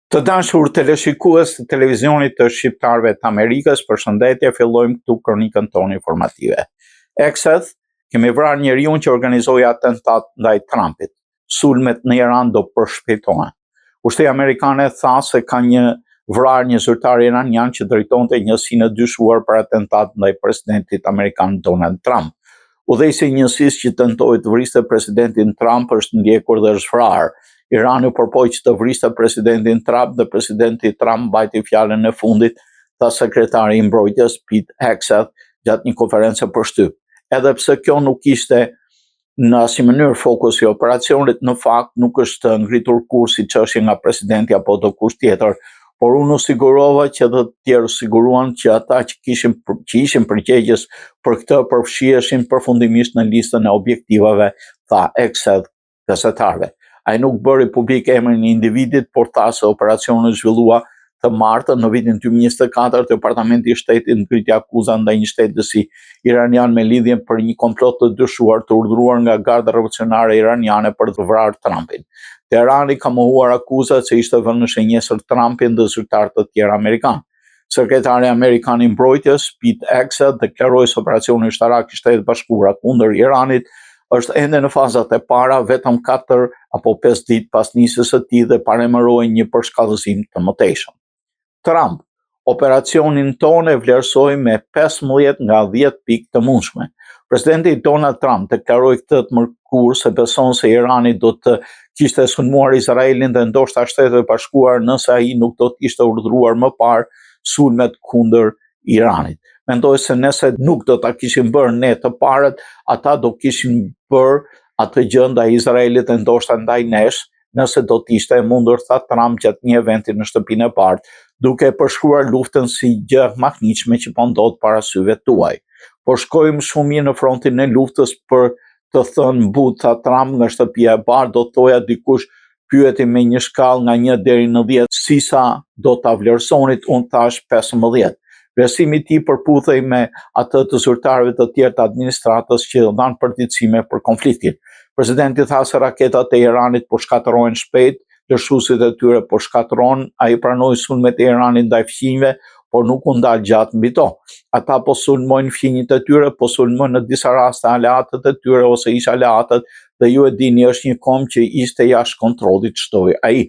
Të dashur teleshikues të televizionit të shqiptarëve të Amerikës, përshëndetje, fillojmë këtu kronikën tonë informative. Ekseth, kemi vrarë njeriu që organizoi atentat ndaj Trumpit. Sulmet në Iran do përshpejtohen. Ushtria amerikane tha se ka vrarë një zyrtar iranian që drejtonte njësinë e dyshuar për atentat ndaj presidentit amerikan Donald Trump. Udhëheqësi i njësisë që tentoi të vriste presidentin Trump është ndjekur dhe është vrarë. Irani përpoj që të vriste presidentin Trump dhe presidenti Trump mbajti fjalën e fundit, tha sekretari i mbrojtjes Pete Hegseth gjatë një konferencë për shtyp. Edhe pse kjo nuk ishte në asnjë mënyrë fokusi i operacionit, në fakt nuk është ngritur kurrë si çështje nga presidenti apo dikush tjetër, por unë u sigurova që edhe të tjerë siguruan që ata që ishin përgjegjës për këtë përfshiheshin përfundimisht në listën e objektivave, tha Hegseth gazetarëve. Ai nuk bëri publik emrin e individit, por tha se operacioni zhvillua të martën në vitin 2024, Departamenti i Shtetit ngriti akuza ndaj një shtetësi iranian me lidhje për një komplot të dyshuar të urdhëruar nga Garda Revolucionare iraniane për të vrarë Trumpin. Teherani ka mohuar akuzat se ishte vënë në shënjesër Trumpin dhe zyrtar të tjerë amerikanë. Sekretari amerikan i mbrojtjes Pete Hegseth deklaroi se operacioni ushtarak i Shtetit Bashkuar kundër Iranit është ende në fazat e para, vetëm 4 apo 5 ditë pas nisjes së tij dhe paremëroi një përshkallëzim të mëtejshëm. Trump, operacionin tonë e vlerësoi me 15 nga 10 pikë të mundshme. Presidenti Donald Trump deklaroi këtë të mërkurë se beson se Irani do të kishte sulmuar Izraelin dhe ndoshta Shtetet e Bashkuara nëse ai nuk do të ishte urdhëruar më parë sulmet kundër Iranit. Mendoj se nëse nuk do ta kishin bërë ne të parët, ata do kishin bërë atë gjë ndaj Izraelit e ndoshta ndaj nesh, nëse do të ishte e mundur, tha Trump gjatë një eventi në shtëpinë e parë, duke përshkruar luftën si gjë e makniqme që po ndodh para syve tuaj. Po shkojmë shumë mirë në frontin e luftës, për të thënë but, tha Trump nga shtëpia e parë, do thoja dikush pyeti me një shkallë nga 1 deri në 10 si sa do ta vlerësonit, unë thash 15. Vlerësimi i tij përputhej me atë të zyrtarëve të tjerë të administratës që dhanë përgjegjësime për konfliktin. Presidenti tha se raketat e Iranit po shkatërrohen shpejt, lëshuesit e tyre po shkatërrohen, ai pranoi sulmet e Iranit ndaj fqinjve, por nuk u ndal gjatë mbi to. Ata po sulmojnë fqinjit e tyre, po sulmojnë në disa raste aleatët e tyre ose ish aleatët, dhe ju e dini është një kom që ishte jashtë kontrollit, shtoi ai.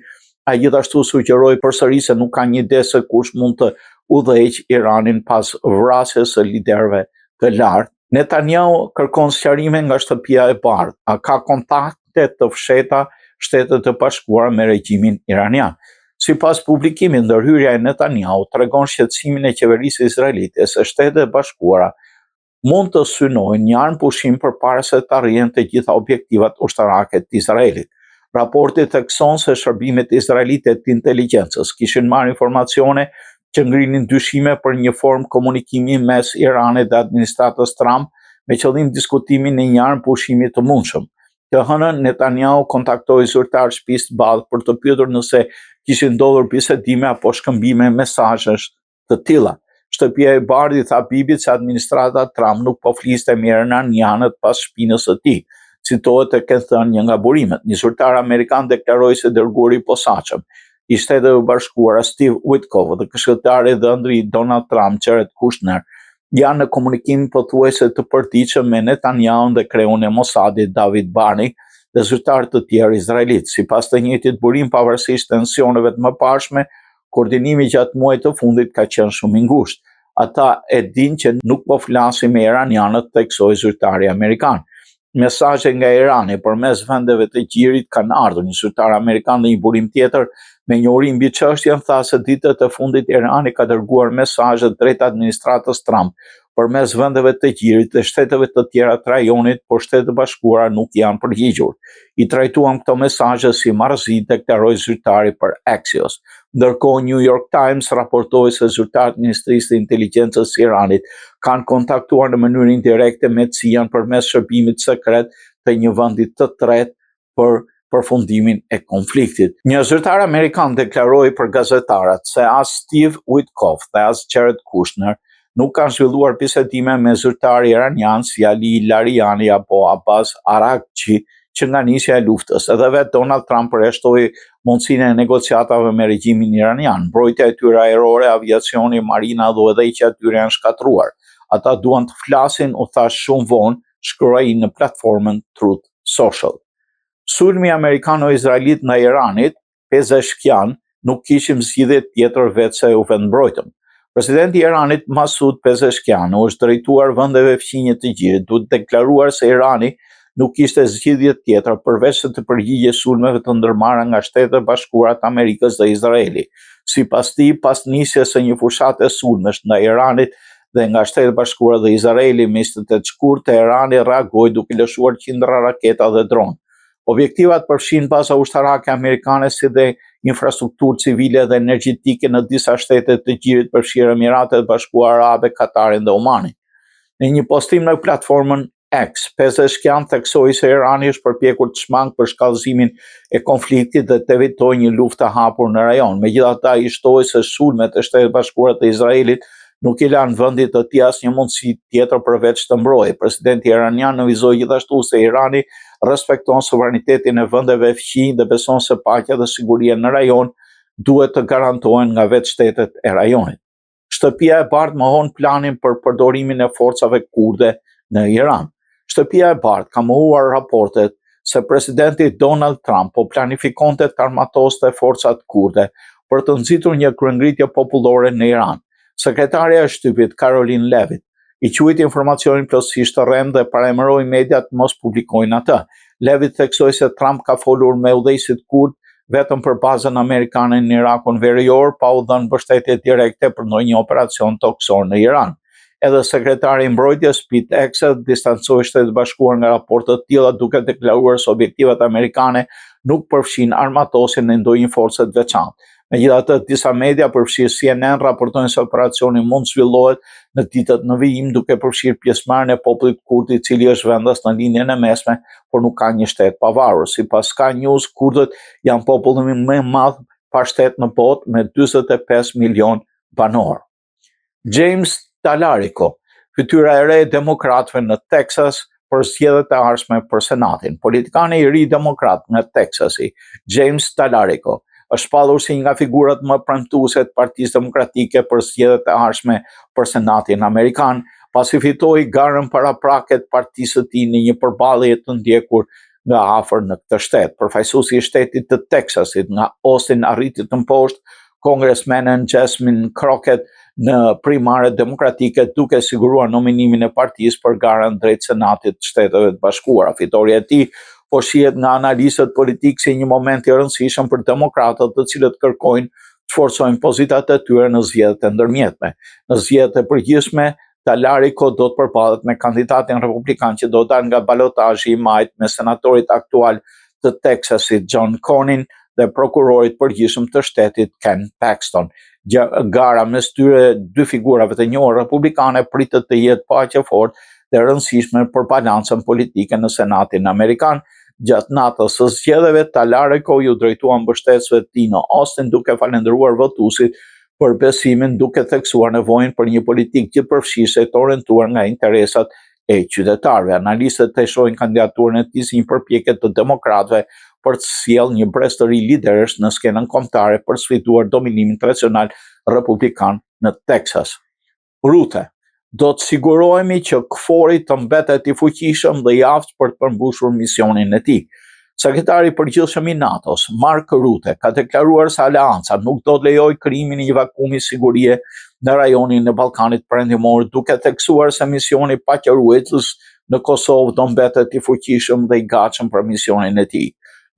Ai gjithashtu sugjeroi përsëri se nuk ka një ide se kush mund të udhëheq Iranin pas vrasjes së liderëve të lartë. Netanyahu kërkon sqarime nga shtëpia e bardhë. A ka kontakte të fshehta Shtetet e Bashkuara me regjimin iranian? Sipas publikimit, ndërhyrja e Netanyahu tregon shqetësimin e qeverisë izraelite se Shtetet e Bashkuara mund të synojnë një armë pushim përpara se të arrihen të gjitha objektivat ushtarake të Izraelit. Raporti thekson se shërbimet izraelite të inteligjencës kishin marrë informacione që ngrinin dyshime për një formë komunikimi mes Iranit dhe administratës Trump me qëllim diskutimin e një armë pushimi të mundshëm. Të hënën, Netanyahu kontaktoi zyrtar shtëpisë së bardhë për të pyetur nëse kishin ndodhur bisedime apo shkëmbime mesazhesh të tilla. Shtëpia e bardhë i tha Bibit se administrata Trump nuk po fliste me iranianët pas shpinës së tij. Citohet e kanë thënë një nga burimet. Një zyrtar amerikan deklaroi se dërguari i posaçëm i Shteteve Bashkuara Steve Witkoff dhe këshilltari i ëndri Donald Trump, Jared Kushner, janë në komunikim pothuajse të përditshëm me Netanyahu dhe kreun e Mossadit David Barney dhe zyrtarë të tjerë izraelit. Sipas të njëjtit burim, pavarësisht tensioneve të mëparshme, koordinimi gjatë muajit të fundit ka qenë shumë i ngushtë. Ata e dinë që nuk po flasin me iranianët, theksoi zyrtari amerikan. Mesazhe nga Irani përmes vendeve të gjirit kanë ardhur. Një zyrtar amerikan dhe një burim tjetër me njohuri mbi çështjen tha se ditët e fundit Irani ka dërguar mesazhe drejt administratës Trump përmes vendeve të gjirit dhe shteteve të tjera të rajonit, por Shtetet e Bashkuara nuk janë përgjigjur. I trajtuam këto mesazhe si marrëzi, deklaroi zyrtari për Axios. Ndërkohë, New York Times raportoi se zyrtarët e Ministrisë të Inteligjencës së Iranit kanë kontaktuar në mënyrë indirekte me CIA-n përmes shërbimit sekret të një vendi të tretë për përfundimin e konfliktit. Një zyrtar amerikan deklaroi për gazetarët se as Steve Witkoff dhe as Jared Kushner nuk kanë zhvilluar bisedime me zyrtarë iranian si Ali Larijani apo Abbas Araghchi që nga nisja e luftës. Edhe vetë Donald Trump përjashtoi mundësinë e negociatave me regjimin iranian. Mbrojtja e tyre ajrore, aviacioni, marina dhe udhëheqja e tyre janë shkatruar. Ata duan të flasin, u thash shumë vonë, shkruaj në platformën Truth Social. Sulmi amerikano-izraelit ndaj Iranit, Pezeshkian, nuk kishim zgjidhje tjetër vetë se u vendmbrojtëm. Presidenti i Iranit Masoud Pezeshkian është drejtuar vendeve fqinje të gjithë, duke deklaruar se Irani nuk kishte zgjidhje tjetër përveç se të përgjigje sulmeve të ndërmarra nga Shtetet e Bashkuara të Amerikës dhe Izraeli. Sipas tij, pas nisjes së një fushate sulmesh ndaj Iranit dhe nga Shtetet e Bashkuara dhe Izraeli me 28 shkurt, Teherani reagoi duke lëshuar qindra raketa dhe dronë. Objektivat përfshin baza ushtarake amerikane si dhe infrastrukturë civile dhe energjetike në disa shtete të Gjirit, përfshirë Emiratet e Bashkuara Arabe, Katarin dhe Omanin. Në një postim në platformën X, Pezeshkian theksoi se Irani është përpjekur të shmangë për shkallëzimin e konfliktit dhe të evitojë një luftë të hapur në rajon. Megjithatë, ai shtoi se sulmet e Shtetit Bashkuar të Izraelit nuk i lanë vendit të tij asnjë mundësi tjetër përveç të mbrojë. Presidenti iranian nënvizoi gjithashtu se Irani respekton sovranitetin e vendeve fqinj dhe beson se paqja dhe siguria në rajon duhet të garantohen nga vetë shtetet e rajonit. Shtëpia e Bardhë mohon planin për përdorimin e forcave kurde në Iran. Shtëpia e Bardhë ka mohuar raportet se presidenti Donald Trump po planifikonte të armatoste forcat kurde për të nxitur një kryengritje popullore në Iran. Sekretarja e shtypit Caroline Levitt i quajti informacionin plotësisht të rrem dhe paremëroi mediat mos publikojnë atë. Levitt theksoi se Trump ka folur me udhëheqësit kurd vetëm për bazën amerikane në Irakun Verior, pa u dhënë mbështetje direkte për ndonjë operacion toksor në Iran. Edhe sekretari i mbrojtjes Pete Hegseth distancoi Shtetet e Bashkuara nga raporte të tilla duke deklaruar se objektivat amerikane nuk përfshin armatosjen e ndonjë force të veçantë. Megjithatë, disa media përfshirë CNN raportojnë se operacioni mund të zhvillohet në ditët në vijim duke përfshirë pjesëmarrjen e popullit kurd i cili është vendas në linjën e mesme, por nuk ka një shtet pavarur. Sipas Sky News, kurdët janë populli më i madh pa shtet në botë me 45 milion banor. James Talarico, fytyra e re e demokratëve në Texas për zgjedhjet e ardhshme për Senatin. Politikani i ri demokrat nga Texasi, James Talarico, është shpallur si një nga figurat më premtuese të Partisë Demokratike për zgjedhjet e ardhshme për Senatin Amerikan, pasi fitoi garën paraprake të partisë së tij në një përballje të ndjekur nga afër në këtë shtet. Përfaqësuesi i shtetit të Texasit nga Austin arriti të mposhtë kongresmenen Jasmine Crockett në primare demokratike duke siguruar nominimin e partisë për garën drejt Senatit të Shteteve të Bashkuara. Fitoria e tij po shihet nga analistët politikë si një moment i rëndësishëm për demokratët, të cilët kërkojnë të forcojnë pozitat e tyre në zgjedhjet e ndërmjetme. Në zgjedhjet e përgjithshme, Talarico do të përballet me kandidatin republikan që do dalë nga balotazhi i majt me senatorit aktual të Texasit John Cornyn dhe prokurorit përgjithshëm të shtetit Ken Paxton. Gara mes tyre dy figurave të njohur republikane pritet të jetë paqe fortë dhe rëndësishme për balancën politike në Senatin Amerikan. Gjatë natës së zgjedhjeve, Talarico ju drejtua mbështetësve të tij në Austin duke falendëruar votuesit për besimin, duke theksuar nevojën për një politikë gjithëpërfshirëse të orientuar nga interesat e qytetarëve. Analistët e shohin kandidaturën e tij si një përpjekje të demokratëve për të sjellë një brez të ri liderësh në skenën kombëtare për sfiduar dominimin tradicional republikan në Texas. Rute. Do të sigurohemi që KFOR-i të mbetet i fuqishëm dhe i aftë për të përmbushur misionin e tij. Sekretari i përgjithshëm i NATO-s, Mark Rutte, ka deklaruar se aleanca nuk do të lejojë krijimin e një vakumi sigurie në rajonin e Ballkanit Perëndimor, duke theksuar se misioni paqëruesës në Kosovë do mbetet i fuqishëm dhe i gatshëm për misionin e tij.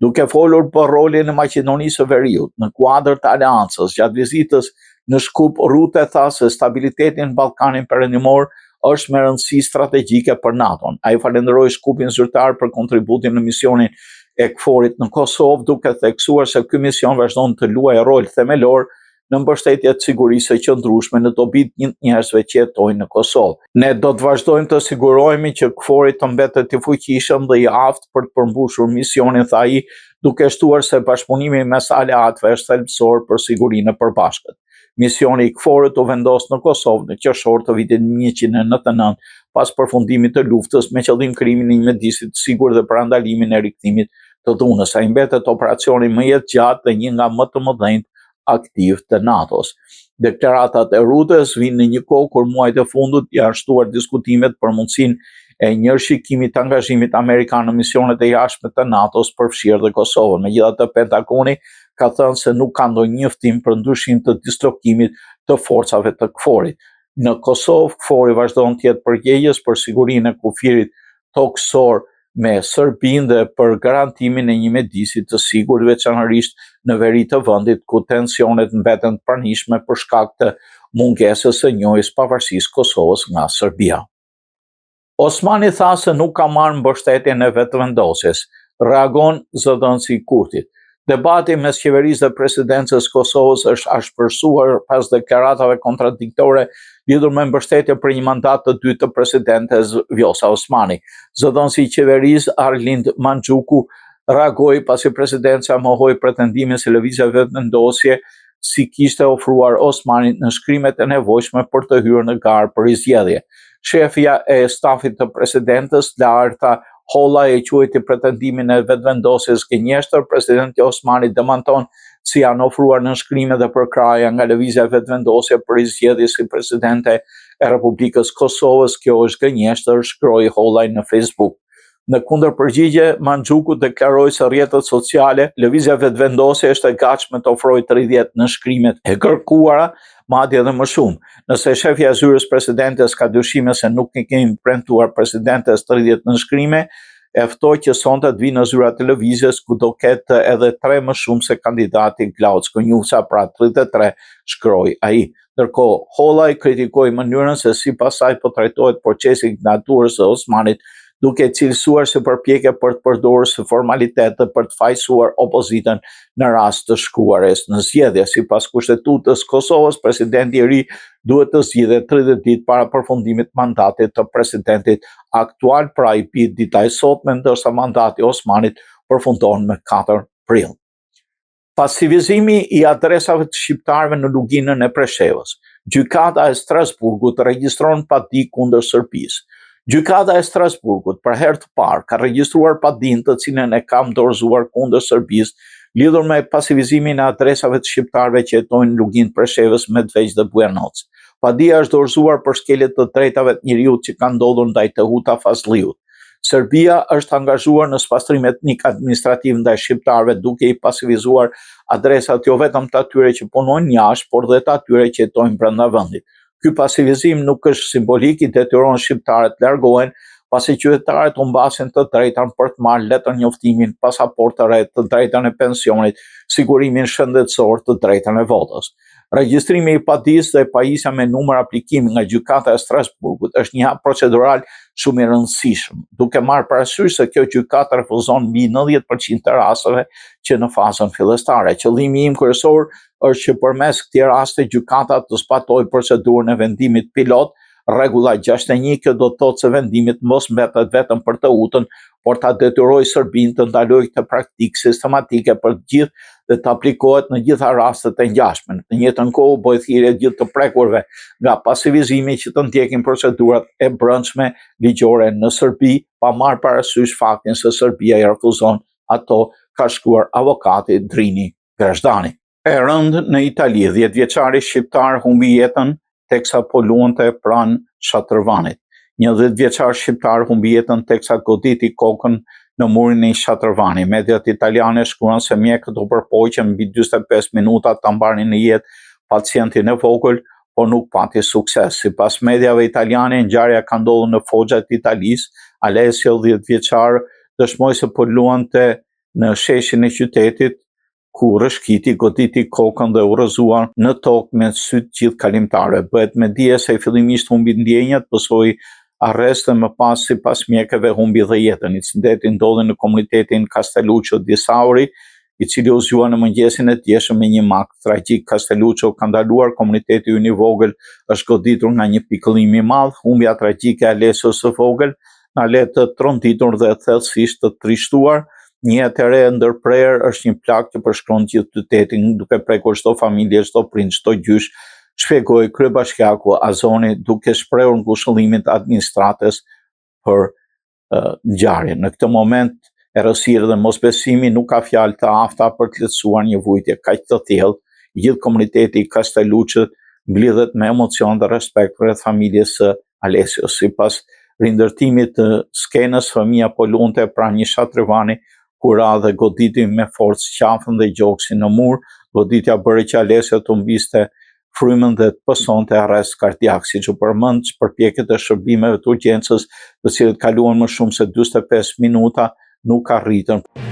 Duke folur për rolin e Maqedonisë së Veriut në kuadër të aleancës gjatë vizitës në Shkup, Rutte tha se stabiliteti në Ballkanin Perëndimor është me rëndësi strategjike për NATO-n. Ai falenderoi Shkupin zyrtar për kontributin në misionin e KFOR-it në Kosovë, duke theksuar se ky mision vazhdon të luajë rol themelor në mbështetje të sigurisë së qëndrueshme në dobi të njerëzve që jetojnë në Kosovë. Ne do të vazhdojmë të sigurohemi që KFOR-i të mbetet i fuqishëm dhe i aftë për të përmbushur misionin, tha ai, duke shtuar se bashkëpunimi mes aleatëve është thelbësor për sigurinë e përbashkët. Misioni i KFOR-it u vendos në Kosovë në qershor të vitit 1999 pas përfundimit të luftës me qëllim krijimin e një mjedisi të sigurt dhe parandalimin e rikthimit të dhunës. Ai mbetet operacioni më i gjatë dhe një nga më të mëdhenjt aktiv të NATO-s. Deklaratat e Rutës vinë në një kohë kur muajt e fundit janë shtuar diskutimet për mundësinë e njërshikimit të angazhimit amerikan në misionet e jashtme të NATO-s përfshirë dhe Kosovën. Megjithatë, Pentagoni ka thënë se nuk ka ndonjë njoftim për ndryshim të dislokimit të forcave të KFOR-it. Në Kosovë, KFOR-i vazhdon të jetë përgjegjës për sigurinë e kufirit toksor me Serbinë dhe për garantimin e një mjedisi të sigurt, veçanërisht në veri të vendit ku tensionet mbeten të pranishme për shkak të mungesës së njohjes pavarësisë Kosovës nga Serbia. Osmani tha se nuk ka marrë mbështetjen e vetëvendosjes, reagon zëdhënësi i Kurtit. Debati mes qeverisë dhe presidencës Kosovës është ashpërsuar pas deklaratave kontradiktore lidhur me mbështetje për një mandat të dytë të presidentes Vjosa Osmani. Zëdhënësi i qeverisë Arlind Mandxhuku reagoi pasi presidenca mohoi pretendimin se lëvizja vetëvendosje si kishte ofruar Osmanit në shkrimet e nevojshme për të hyrë në garë për zgjedhje. Shefja e stafit të presidentës, Larta Holla, e quajti pretendimin e vetëvendosjes gënjeshtër. Presidenti Osmani demanton si janë ofruar në shkrime dhe përkraja nga lëvizja vetëvendosje për zgjedhje si presidente e Republikës Kosovës. Kjo është gënjeshtër, shkroi Holla në Facebook. Në kundërpërgjigje, Mandxhuku deklaroi se rrjetet sociale lëvizja vetëvendosje është e gatshme të ofrojë 30 në shkrimet e kërkuara, madje edhe më shumë. Nëse shefja e zyrës presidentes ka dyshime se nuk i kemi premtuar presidentes 30 në shkrime, e ftoi që sonte të vinë në zyrat të lëvizjes ku do ketë edhe 3 më shumë se kandidati Glauc Konjuca, pra 33, shkroi ai. Ndërkohë, Holla i kritikoi mënyrën se sipas saj po trajtohet procesi i inaugurimit së Osmanit, duke cilësuar se përpjekje për të përdorur si formalitet për të fajsuar opozitën në rast të shkuarjes në zgjedhje. Sipas Kushtetutës Kosovës, presidenti i ri duhet të zgjidhet 30 ditë para përfundimit të mandatit të presidentit aktual, pra i bie dita e sotme, ndërsa mandati i Osmanit përfundon me 4 prill. Pasivizimi i adresave të shqiptarëve në luginën e Preshevës. Gjykata e Strasburgut regjistron padi kundër Serbisë. Gjykata e Strasburgut për herë të parë ka regjistruar padinë të cilën e ka dorëzuar kundër Serbisë lidhur me pasivizimin e adresave të shqiptarëve që jetojnë në luginë Preshevës, Medveç dhe Bujanoc. Padia është dorëzuar për shkelje të drejtave të njerëzit që kanë ndodhur ndaj Tehuta Fazliut. Serbia është angazhuar në spastrim etnik administrativ ndaj shqiptarëve duke i pasivizuar adresat jo vetëm të atyre që punojnë jashtë, por dhe të atyre që jetojnë brenda vendit. Ky pasivizim nuk është simbolik, i detyron shqiptarët të largohen, pasi qytetarët u mbasin të drejtën për të marrë letër njoftimin, pasaportë të re, të drejtën e pensionit, sigurimin shëndetësor, të drejtën e votës. Regjistrimi i padisë dhe pajisja me numër aplikimi nga Gjykata e Strasburgut është një hap procedural shumë i rëndësishëm, duke marrë parasysh se kjo gjykatë refuzon mbi 90% të rasteve që në fazën fillestare. Qëllimi im kryesor është që përmes këtij rasti gjykata të zbatojë procedurën e vendimit pilot, rregulla 61. Kjo do të thotë se vendimi mos mbetet vetëm për Teutën, por ta detyrojë Serbinë të ndalojë këtë praktikë sistematike për të gjithë dhe të aplikohet në gjitha rastet e ngjashme. Në të njëjtën kohë bëhet thirrje gjithë të prekurve nga pasivizimi që të ndjekin procedurat e brendshme ligjore në Serbi, pa marrë parasysh faktin se Serbia i refuzon ato, ka shkruar avokati Drini Grashdani. E rëndë në Itali, 10 vjeçari shqiptar humbi jetën teksa po luante pranë Shatërvanit. Një 10 vjeçar shqiptar humbi jetën teksa goditi kokën në murin e Shatërvanit. Mediat italiane shkruan se mjekët u përpoqën mbi 45 minuta ta mbarnin në jetë pacientin e vogël, por nuk pati sukses. Sipas mediave italiane, ngjarja ka ndodhur në Foggia të Italisë. Alessio, 10 vjeçar, dëshmoi se po luante në sheshin e qytetit, ku rëshkiti, goditi kokën dhe u rrëzuar në tokë me sytë gjithë kalimtarëve. Bëhet me dije se fillimisht humbi ndjenjat, pësoi arrest dhe më pas sipas mjekëve humbi dhe jetën. Incidenti ndodhi në komunitetin Castelluccio di Sauri, i cili u zgjua në mëngjesin e djeshëm me një mak tragjik. Castelluccio ka ndaluar, komuniteti i vogël është goditur nga një pikëllim i madh. Humbja tragjike e Alessios së vogël na le të tronditur dhe thellësisht të trishtuar. Një jetë e re ndërprerë është një plagë që përshkron gjithë qytetin, duke prekur çdo familje, çdo prind, çdo gjysh, shpjegoi kryebashkiaku Azoni duke shprehur ngushëllimin të administratës për ngjarjen. Në këtë moment errësira dhe mosbesimi nuk ka fjalë të afta për të lehtësuar një vujtje kaq të tillë. Gjithë komuniteti i Kasteluçit mblidhet me emocion dhe respekt rreth familjes së Alesios. Sipas rindërtimit të skenës, fëmia po lunte pranë një shatrivani ku ra dhe goditi me forcë qafën dhe gjoksin në mur. Goditja bëri që Alesio të humbiste frymën dhe të pësonte arrest kardiak, siç u përmend, përpjekjet e shërbimeve të urgjencës, të cilët kaluan më shumë se 45 minuta, nuk arritën.